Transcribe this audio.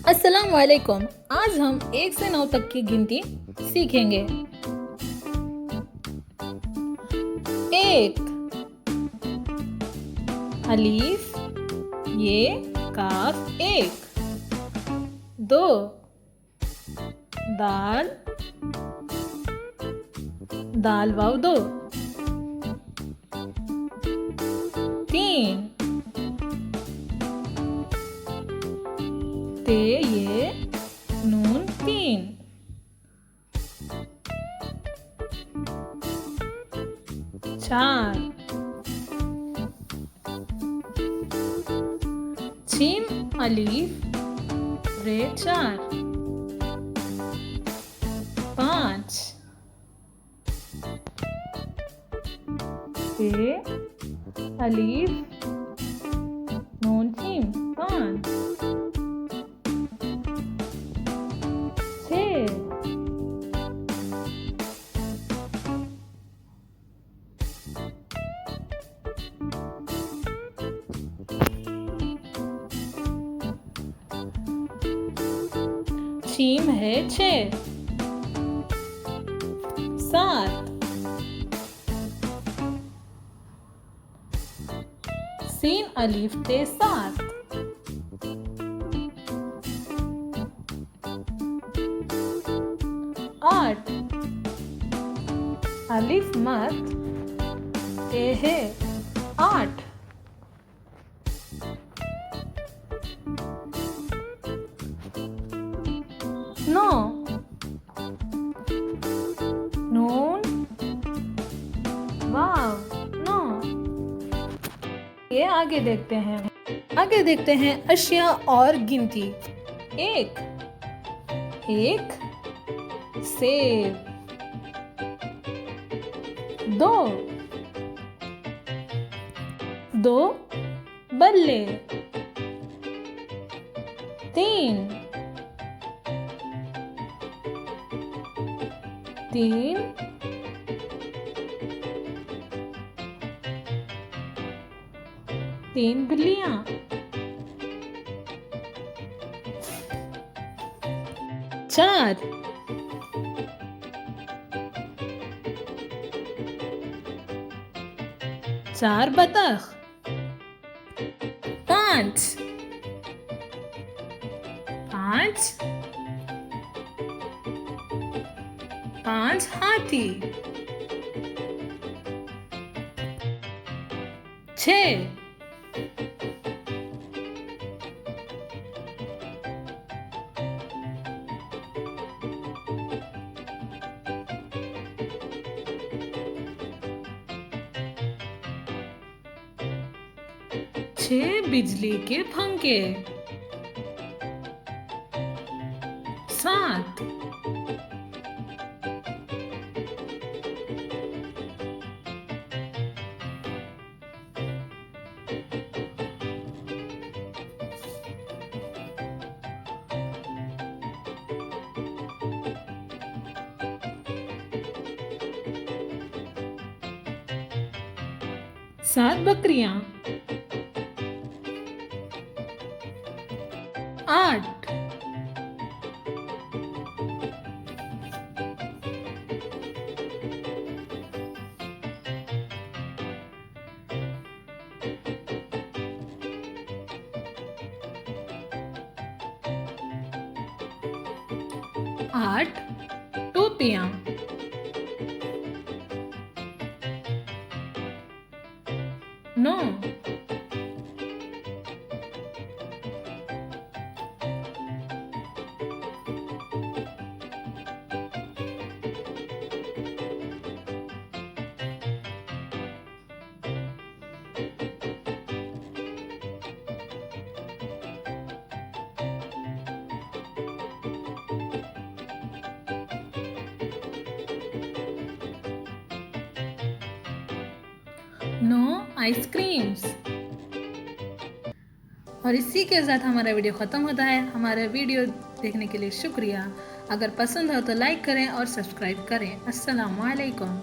अस्सलाम वालेकुम। आज हम 1 से 9 तक की गिनती सीखेंगे। 1 अलीफ ये काफ 1। 2 दाल दाल वाव 2। 3 ते ये नून 3। 4 छीम अलीफ रे 4। 5 ते अलीफ नून छीम 5। 6 छीम है 6। 7 सीन अलीफ ते 7। 8 अलिफ मत ते है 8। 9 नून वाव 9। ये आगे देखते हैं अशिया और गिनती। 1 सेब। 2 बल्ले। 3 3 बिल्लियां। 4 बतख। 5 हाथी। 6 बिजली के पंखे। 7 बकरियां। 8 टोपियां। 9 आइसक्रीम्स। और इसी के साथ हमारा वीडियो ख़त्म होता है। हमारा वीडियो देखने के लिए शुक्रिया। अगर पसंद हो तो लाइक करें और सब्सक्राइब करें। अस्सलाम वालेकुम।